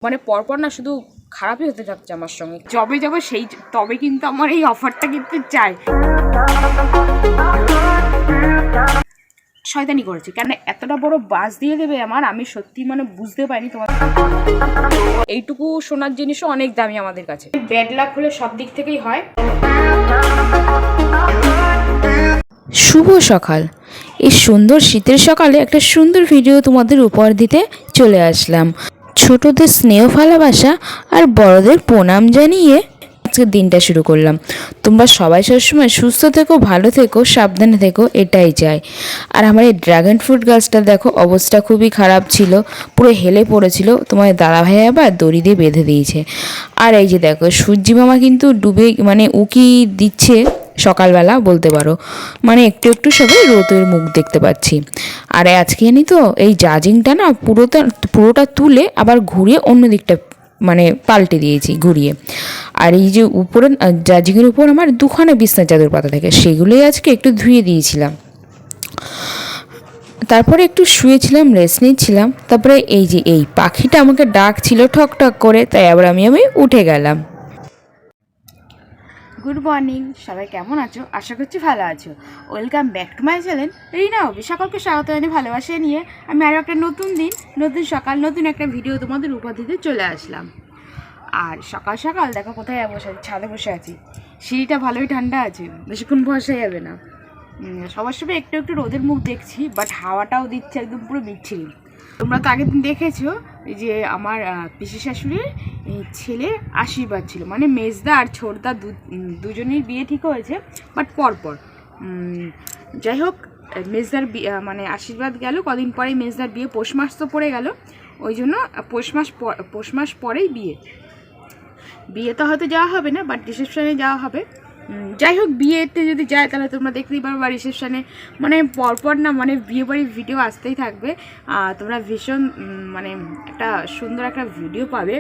মানে পরপর না শুধু খারাপই হতে থাকছে আমার সঙ্গে। যবে যাবো সেই তবে কিন্তু আমার এই অফারটা কিন্তু চাই। শয়তানি করেছে কেন এতটা বড় বাস দিয়ে দেবে আমার, আমি সত্যি মানে বুঝতে পারিনি। তোমার এইটুকু সোনার জিনিসও অনেক দামি আমাদের কাছে। ব্যাড লাক হলে সব দিক থেকেই হয়। শুভ সকাল। এই সুন্দর শীতের সকালে একটা সুন্দর ভিডিও তোমাদের উপহার দিতে চলে আসলাম। ছোটদের স্নেহ ভালোবাসা আর বড়দের প্রণাম জানিয়ে আজকের দিনটা শুরু করলাম। তোমরা সবাই সবসময় সুস্থ থেকো, ভালো থেকো, সাবধানে থেকো, এটাই চাই। আর আমার এই ড্রাগন ফ্রুট গাছটা দেখো অবস্থা খুবই খারাপ ছিল, পুরো হেলে পড়েছিল। তোমার দাদাভাই আবার দড়ি দিয়ে বেঁধে দিয়েছে। আর এই যে দেখো সূর্যি মামা কিন্তু ডুবে মানে উকি দিচ্ছে সকালবেলা বলতে পারো, মানে একটু একটু সবাই রোদের মুখ দেখতে পাচ্ছি। আর আজকে জানি তো এই জাজিংটা না পুরোটা তুলে আবার ঘুরিয়ে অন্য দিকটা মানে পাল্টে দিয়েছি ঘুরিয়ে। আর এই যে উপরে জাজিংয়ের উপর আমার দুখানা বিছনা চাদর পাতা থাকে, সেগুলোই আজকে একটু ধুয়ে দিয়েছিলাম। তারপরে একটু শুয়েছিলাম, রেস্ট নিচ্ছিলাম। তারপরে এই যে এই পাখিটা আমাকে ডাকছিল ঠক ঠক করে, তাই আবার আমি উঠে গেলাম। গুড মর্নিং, সবাই কেমন আছো? আশা করছি ভালো আছো। Welcome back to my channel Rina Obi. সকলকে স্বাগত জানিয়ে ভালোবাসা নিয়ে আমি আরও একটা নতুন দিন, নতুন সকাল, নতুন একটা ভিডিও তোমাদের উপহার দিতে চলে আসলাম। আর সকাল সকাল দেখো কোথায় বসে আছি, ছাদে বসে আছি। সিঁড়িটা ভালোই ঠান্ডা আছে, বেশিক্ষণ বসা যাবে না। সবার সময় একটু একটু রোদের মুখ দেখছি, বাট হাওয়াটাও দিচ্ছে একদম পুরো বিচ্ছিরি। তোমরা তো আগের দিন দেখেছো যে আমার পিসি শাশুড়ির ছেলের আশীর্বাদ ছিল, মানে মেজদা আর ছোটদা দুজনেই বিয়ে ঠিক হয়েছে, বাট পরপর। যাই হোক, মেজদার মানে আশীর্বাদ গেল কদিন পরেই, মেজদার বিয়ে পৌষ মাস তো পড়ে গেল, ওই জন্য পৌষ মাস পরেই বিয়ে তো হয়তো যাওয়া হবে না, বাট রিসেপশনে যাওয়া হবে। যাই হোক, বিয়েতে যদি যায় তাহলে তোমরা দেখতেই পারো, বা রিসেপশানে মানে পরপর না মানে বিয়ে বাড়ির ভিডিও আসতেই থাকবে। তোমরা ভীষণ মানে একটা সুন্দর একটা ভিডিও পাবে,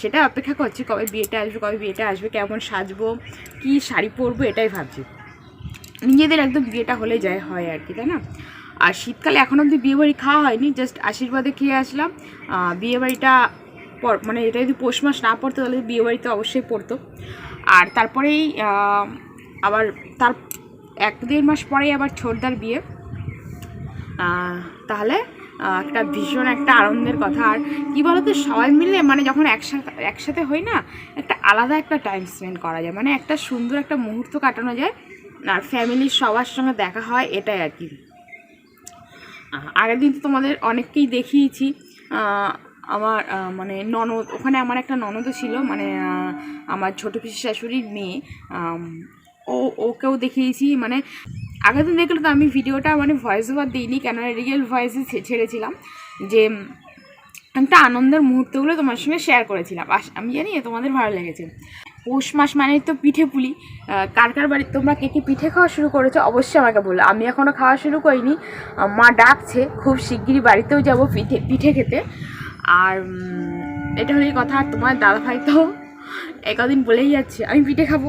সেটা অপেক্ষা করছি কবে বিয়েটা আসবে, কেমন সাজবো, কি শাড়ি পরবো, এটাই ভাবছি। নিজেদের একদম বিয়েটা হলে হয় আর কি, তাই না? আর শীতকালে এখন অবধি বিয়েবাড়ি খাওয়া হয়নি, জাস্ট আশীর্বাদে খেয়ে আসলাম। বিয়েবাড়িটা মানে এটা যদি পৌষ মাস না পড়তো তাহলে বিয়েবাড়ি তো অবশ্যই পড়তো। আর তারপরেই আবার তার 1-1.5 মাস পরেই আবার ছোটদার বিয়ে। তাহলে একটা ভীষণ একটা আনন্দের কথা। আর কী বলতো, সবাই মিলে মানে যখন একসাথে হই না, একটা আলাদা একটা টাইম স্পেন্ড করা যায়, মানে একটা সুন্দর একটা মুহূর্ত কাটানো যায়, আর ফ্যামিলির সবার সঙ্গে দেখা হয়, এটাই আর কি। আগের দিন তো তোমাদের অনেককেই দেখিয়েছি। আমার মানে ননদ, ওখানে আমার একটা ননদও ছিল, মানে আমার ছোটো পিসি শাশুড়ির মেয়ে, ওকেও দেখিয়েছি। মানে আগের দিন দেখলে তো আমি ভিডিওটা মানে ভয়েস ওভার দিইনি, কেন রিয়েল ভয়েসে ছেড়েছিলাম, যে একটা আনন্দের মুহূর্তগুলো তোমার সঙ্গে শেয়ার করেছিলাম। আমি জানি তোমাদের ভালো লেগেছে। পৌষ মাস মানে তো পিঠে পুলি, কার কার বাড়ি তোমরা কে পিঠে খাওয়া শুরু করেছো অবশ্যই আমাকে বলো। আমি এখনও খাওয়া শুরু করিনি, মা ডাকছে, খুব শিগগিরই বাড়িতেও যাব পিঠে খেতে। আর এটা হলেই কথা। আর তোমার দাদাভাই তো একদিন বলেই যাচ্ছে আমি পিঠে খাবো।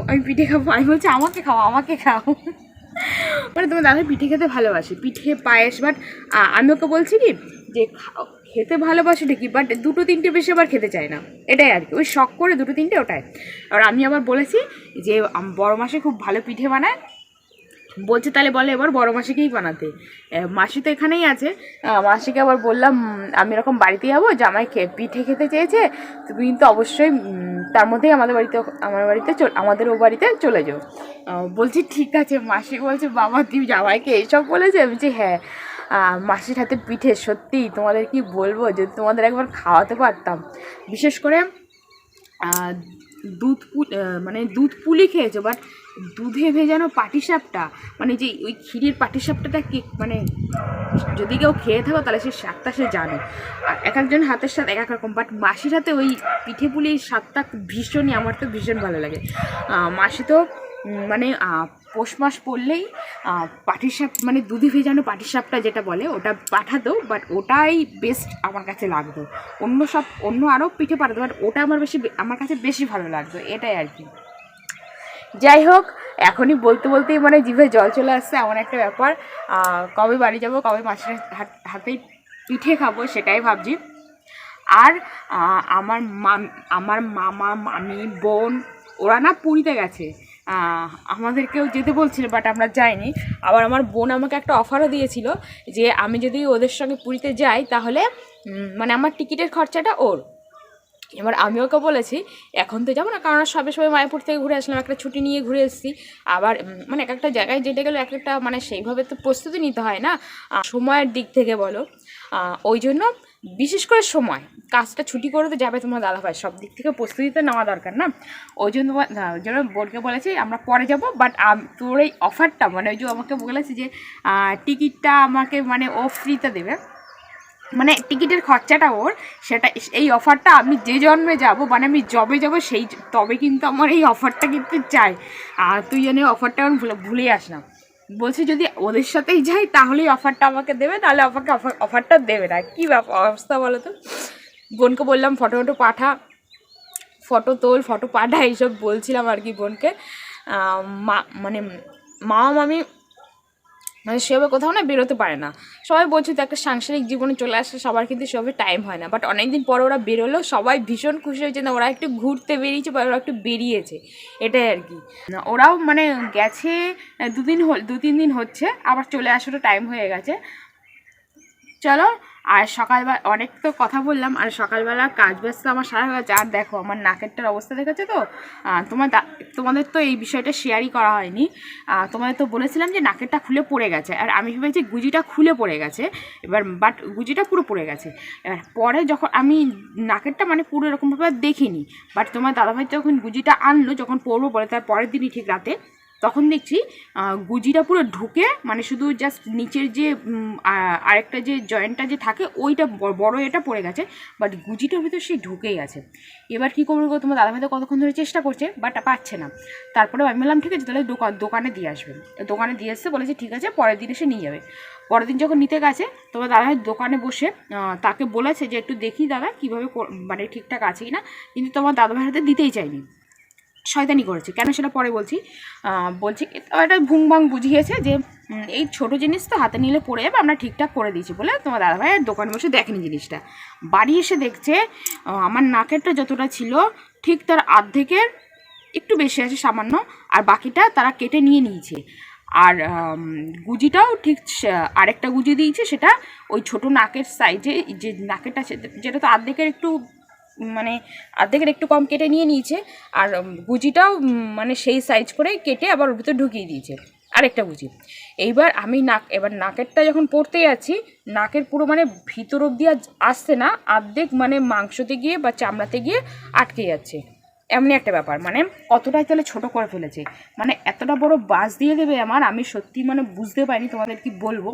আমি বলছি আমাকে খাও। মানে তোমার দাদা পিঠে খেতে ভালোবাসে, পিঠে পায়েস। বাট আমি ওকে বলছি কি যে খেতে ভালোবাসে ঠিকই, বাট 2-3টে বেশি আবার খেতে চায় না, এটাই আর কি। ওই শখ করে 2-3টে, ওটাই। আর আমি আবার বলেছি যে বড় মাসে খুব ভালো পিঠে বানায়, বলছে তাহলে বলে এবার বড় মাসিকেই বানাতে। মাসি তো এখানেই আছে। মাসিকে আবার বললাম আমি এরকম বাড়িতে যাবো, জামাই পিঠে খেতে চেয়েছে, তুমি কিন্তু অবশ্যই তার মধ্যেই আমাদের ও বাড়িতে চলে যাও। বলছি ঠিক আছে। মাসি বলছে বাবা তুমি জামাইকে এইসব বলেছে? আমি বলছি হ্যাঁ। মাসির হাতে পিঠে সত্যি তোমাদের কি বলবো, যদি তোমাদের একবার খাওয়াতে পারতাম। বিশেষ করে দুধ পুলি খেয়েছো, বাট দুধে ভেজানো পাটিসাপটা, মানে যে ওই ক্ষীরের পাটিসাপটাটা কি, মানে যদি কেউ খেয়ে থাকো তাহলে সেই স্বাদটা সে জানে। আর এক একজন হাতের স্বাদ এক এক রকম, বাট মাসির হাতে ওই পিঠে পুলির স্বাদটা ভীষণই, আমার তো ভীষণ ভালো লাগে। মাসি তো মানে পৌষ মাস পড়লেই পাটিসাপ, মানে দুধে ভেজানো পাটিসাপটা যেটা বলে ওটা পাঠাতো, বাট ওটাই বেস্ট আমার কাছে লাগতো। অন্য আরও পিঠে পাঠাতো, বাট ওটা আমার কাছে বেশি ভালো লাগতো, এটাই আর কি। যাই হোক, এখনই বলতেই মানে জিভে জল চলে আসছে, এমন একটা ব্যাপার। কবে বাড়ি যাব, কবে মাসির হাতেই পিঠে খাবো, সেটাই ভাবছি। আর আমার মামা মামি বোন ওরা না পুরীতে গেছে, আমাদেরকেও যেতে বলছিল বাট আমরা যাইনি। আবার আমার বোন আমাকে একটা অফারও দিয়েছিল যে আমি যদি ওদের সঙ্গে পুরীতে যাই তাহলে মানে আমার টিকিটের খরচাটা ওর। এবার আমি ওকে বলেছি এখন তো যাবো না, কারণ সবে মায়াপুর থেকে ঘুরে আসলাম, একটা ছুটি নিয়ে ঘুরে এসেছি। আবার মানে এক একটা জায়গায় যেতে গেলে এক একটা মানে সেইভাবে তো প্রস্তুতি নিতে হয় না সময়ের দিক থেকে বলো। ওই জন্য বিশেষ করে সময়, কাজটা ছুটি করে তো যাবে তোমার দাদাভাই, সব দিক থেকে প্রস্তুতি তো নেওয়া দরকার না। ওই জন্য বোনকে বলেছি আমরা পরে যাব, বাট তোর এই অফারটা মানে ওই যে আমাকে বলেছি যে টিকিটটা আমাকে মানে ও ফ্রিতে দেবে, মানে টিকিটের খরচাটা ওর, সেটা এই অফারটা আমি যে জন্মে যাব মানে আমি জবে যাব সেই তবে কিন্তু আমার এই অফারটা কিন্তু চাই। আর তুই জানি অফারটা আমি ভুলে আস না। বলছি যদি ওদের সাথেই যাই তাহলেই অফারটা আমাকে দেবে, তাহলে আমাকে অফারটা দেবে না। কী অবস্থা বলো তো। বোনকে বললাম ফটো ফটো তোল, ফটো পাঠা, এইসব বলছিলাম আর কি বোনকে। মানে মামি মানে সেভাবে কোথাও না বেরোতে পারে না। সবাই বলছে তো একটা সাংসারিক জীবনে চলে আসে সবার, কিন্তু সেভাবে টাইম হয় না। বাট অনেকদিন পর ওরা বেরোলো, সবাই ভীষণ খুশি হয়েছে না ওরা একটু ঘুরতে বেরিয়েছে বা ওরা একটু বেরিয়েছে, এটাই আর কি। ওরাও মানে গেছে 2-3 দিন হচ্ছে, আবার চলে আসারও টাইম হয়ে গেছে। চলো, আর সকালবেলা অনেক তো কথা বললাম, আর সকালবেলা কাজ ব্যস্ত আমার সারা হয়ে গেছে। আর দেখো আমার নাকেরটার অবস্থা দেখেছো তো। তোমাদের তো এই বিষয়টা শেয়ারই করা হয়নি। তোমাদের তো বলেছিলাম যে নাকেরটা খুলে পড়ে গেছে, আর আমি ভেবেছি গুজিটা খুলে পড়ে গেছে এবার, বাট গুজিটা পুরো পড়ে গেছে। এবার পরে যখন আমি নাকেরটা মানে পুরো এরকমভাবে দেখিনি, বাট তোমার দাদাভাই যখন গুজিটা আনলো, যখন পরবো বলে তার পরের দিনই ঠিক রাতে, তখন দেখছি গুজিটা পুরো ঢুকে মানে শুধু জাস্ট নিচের যে আরেকটা যে জয়েন্টটা যে থাকে ওইটা বড় এটা পড়ে গেছে, বাট গুজিটার ভিতর সেই ঢুকেই আছে। এবার কী করবো, তোমার দাদাভাই তো কতক্ষণ ধরে চেষ্টা করছে বাট পাচ্ছে না। তারপরে আমি বললাম ঠিক আছে তাহলে দোকানে দিয়ে আসবেন। দোকানে দিয়ে এসে বলেছে ঠিক আছে পরের দিন এসে নিয়ে যাবে। পরের দিন যখন নিতে গেছে তোমার দাদাভাই দোকানে বসে তাকে বলেছে যে একটু দেখি দাদা কীভাবে মানে ঠিকঠাক আছে কি না, কিন্তু তোমার দাদাভাইয়ের হাতে দিতেই চাইনি, শয়তানি করেছে। কেন সেটা পরে বলছি। একটা ভুংভাং বুঝিয়েছে যে এই ছোটো জিনিস তো হাতে নিলে পড়ে যাবে, আমরা ঠিকঠাক করে দিয়েছি বলে তোমার দাদাভাই দোকানে বসে দেখেনি জিনিসটা। বাড়ি এসে দেখছে আমার নাকেরটা যতটা ছিল ঠিক তার অর্ধেকের একটু বেশি আছে সামান্য, আর বাকিটা তারা কেটে নিয়েছে। আর গুজিটাও ঠিক আরেকটা গুজি দিয়েছে, সেটা ওই ছোটো নাকের সাইজে যে নাকেরটা যেটা তো অর্ধেকের একটু কম কেটে নিয়েছে। আর গুজিটাও মানে সেই সাইজ করে কেটে আবার ওর ভিতরে ঢুকিয়ে দিয়েছে আরেকটা গুজি। এইবার আমি নাকেরটা যখন পরতে যাচ্ছি, নাকের পুরো মানে ভিতর অবধি আসছে না, অর্ধেক মানে মাংসতে গিয়ে বা চামড়াতে গিয়ে আটকে যাচ্ছে, এমনি একটা ব্যাপার। মানে কতটাই তাহলে ছোটো করে ফেলেছে, মানে এতটা বড় বাস দিয়ে দেবে আমি সত্যি মানে বুঝতে পারিনি, তোমাদের কি বলবো।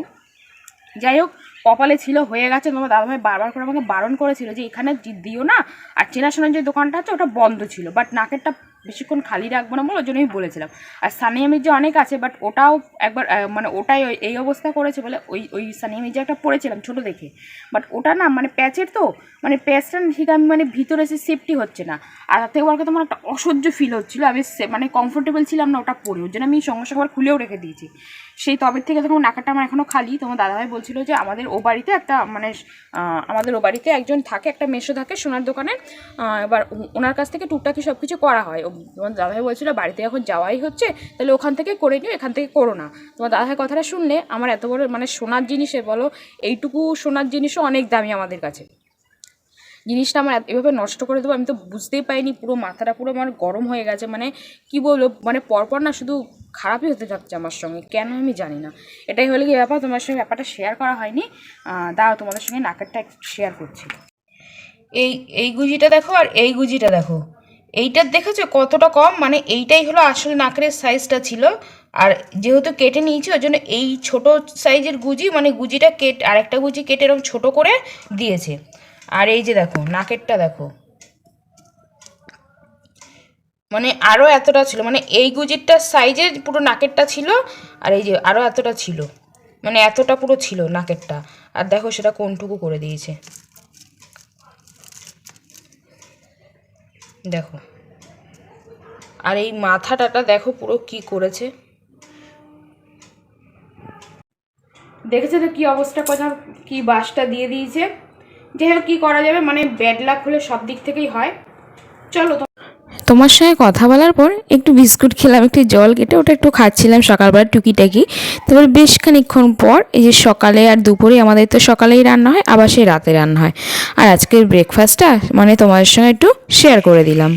যাই হোক, কপালে ছিল, হয়ে গেছে। তোমার দাদাভাই বারবার করে আমাকে বারণ করেছিল যে এখানে দিও না, আর চেনাশোনার যে দোকানটা আছে ওটা বন্ধ ছিল, বাট নাকেরটা বেশিক্ষণ খালি রাখবো না বলে ওই জন্যই বলেছিলাম। আর সানিয়া মির্জা অনেক আছে, বাট ওটাও একবার মানে ওটাই এই অবস্থা করেছে বলে ওই সানিয়া মির্জা একটা পড়েছিলাম ছোটো দেখে, বাট ওটা না মানে প্যাচের তো মানে প্যাচটা ঠিক আমি মানে ভিতরে এসে সেফটি হচ্ছে না, আর তার থেকে বড় কথা আমার একটা অসহ্য ফিল হচ্ছিলো, আমি মানে কমফোর্টেবল ছিলাম না ওটা পরে, ওর জন্য আমি সঙ্গে সঙ্গে আবার খুলেও রেখে দিয়েছি। সেই তবের থেকে তখন নাকারটা আমার এখনও খালি। তোমার দাদাভাই বলছিল যে আমাদের ও বাড়িতে একটা মানে আমাদের ও বাড়িতে একজন থাকে, একটা মেসো থাকে সোনার দোকানে, এবার ওনার কাছ থেকে টুকটাকি সব কিছু করা হয়। তোমার দাদাভাই বলছিল বাড়িতে এখন যাওয়াই হচ্ছে তাহলে ওখান থেকে করে নিও, এখান থেকে করো না। তোমার দাদাভাই কথাটা শুনলে আমার এত বড় মানে সোনার জিনিসে বলো, এইটুকু সোনার জিনিসও অনেক দামি আমাদের কাছে, জিনিসটা আমার এভাবে নষ্ট করে দেবো আমি তো বুঝতেই পারিনি। পুরো মাথাটা পুরো আমার গরম হয়ে গেছে, মানে কি বলবো, মানে পরপর না শুধু খারাপই হতে থাকছে আমার সঙ্গে, কেন আমি জানি না। এটাই হলে কি ব্যাপার, তোমার সঙ্গে ব্যাপারটা শেয়ার করা হয়নি, দাঁড়াও তোমাদের সঙ্গে নাকেরটা শেয়ার করছি। এই গুজিটা দেখো আর এই গুজিটা দেখো, এইটার দেখেছো কতটা কম, মানে এইটাই হলো আসলে নাকের সাইজটা ছিল, আর যেহেতু কেটে নিয়েছি ওই জন্য এই ছোট সাইজের গুজি, মানে গুজিটা আরেকটা গুজি কেটে এরকম ছোটো করে দিয়েছে। আর এই যে দেখো নাকেরটা দেখো, মানে আরও এতটা ছিল, মানে এই গুজিরটার সাইজে পুরো নাকেরটা ছিল, আর এই যে আরও এতটা ছিল, মানে এতটা পুরো ছিল নাকেরটা। আর দেখো সেটা কোনটুকু করে দিয়েছে দেখো, আর এই মাথাটাটা দেখো পুরো কি করেছে, দেখেছো তো কি অবস্থা, কথা কি বাসটা দিয়ে দিয়েছে। যাই হোক কী করা যাবে, মানে ব্যাড লাক হলে সব দিক থেকেই হয়। চলো তোমার সঙ্গে কথা বলার পর একটু বিস্কুট খেলাম, একটু জল কেটে ওটা একটু খাচ্ছিলাম সকালবেলা টুকিটাকি। তারপর বেশ খানিকক্ষণ পর এই যে সকালে আর দুপুরে আমাদের তো সকালেই রান্না হয়, আবার সেই রাতে রান্না হয়। আর আজকের ব্রেকফাস্টটা মানে তোমাদের সঙ্গে একটু শেয়ার করে দিলাম।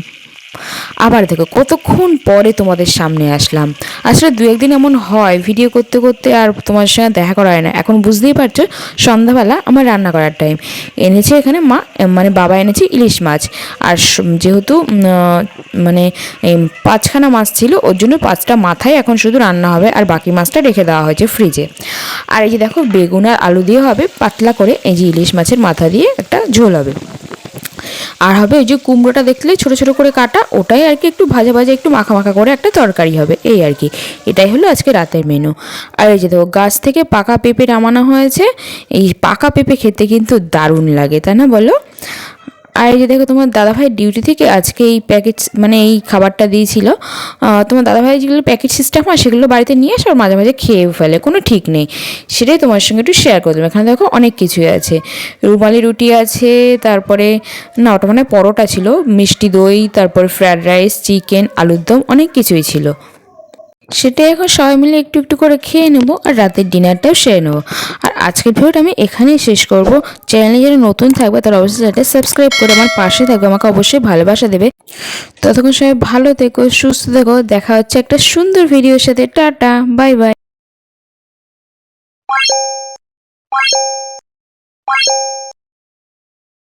আবার দেখো কতক্ষণ পরে তোমাদের সামনে আসলাম। আসলে দু একদিন এমন হয় ভিডিও করতে করতে আর তোমার সঙ্গে দেখা করা হয় না। এখন বুঝতেই পারছো সন্ধ্যাবেলা আমার রান্না করার টাইম। এনেছে এখানে মা, মানে বাবা এনেছে ইলিশ মাছ। আর যেহেতু মানে এই 5খানা মাছ ছিল, ওর জন্য 5টা মাথায় এখন শুধু রান্না হবে, আর বাকি মাছটা রেখে দেওয়া হয়েছে ফ্রিজে। আর এই যে দেখো বেগুন আর আলু দিয়ে হবে পাতলা করে, এই যে ইলিশ মাছের মাথা দিয়ে একটা ঝোল হবে। আর হবে ওই যে কুমড়োটা দেখলে ছোট ছোট করে কাটা, ওটাই আর কি একটু ভাজা ভাজা একটু মাখা মাখা করে একটা তরকারি হবে, এই আর কি। এটাই হলো আজকে রাতের মেনু। আর এই যে দেখো গাছ থেকে পাকা পেঁপে নামানো হয়েছে। এই পাকা পেঁপে খেতে কিন্তু দারুণ লাগে, তাই না বলো? আর এই যে দেখো তোমার দাদাভাই ডিউটি থেকে আজকে এই প্যাকেট মানে এই খাবারটা দিয়েছিল। তোমার দাদাভাই যেগুলো প্যাকেট সিস্টেম হয় সেগুলো বাড়িতে নিয়ে আসে আর মাঝে মাঝে খেয়েও ফেলে, কোনো ঠিক নেই। সেটাই তোমার সঙ্গে একটু শেয়ার করে দেবো। এখানে দেখো অনেক কিছুই আছে, রুমালি রুটি আছে, তারপরে না ওটা মানে পরোটা ছিল, মিষ্টি দই, তারপর ফ্রায়েড রাইস, চিকেন, আলুর দম, অনেক কিছুই ছিল। সেটাই এখন সবাই মিলে একটু একটু করে খেয়ে নেবো আর রাতের ডিনারটাও সেরে নেবো। আর আজকের ভিডিওটা আমি এখানেই শেষ করব। চ্যানেলে যারা নতুন থাকবে তারা অবশ্যই চ্যানেলটা সাবস্ক্রাইব করে আমার পাশে থাকবে, আমাকে অবশ্যই ভালোবাসা দেবে। ততক্ষণ সবাই ভালো থেকো, সুস্থ থেকো, দেখা হচ্ছে একটা সুন্দর ভিডিওর সাথে। Tata, bye bye.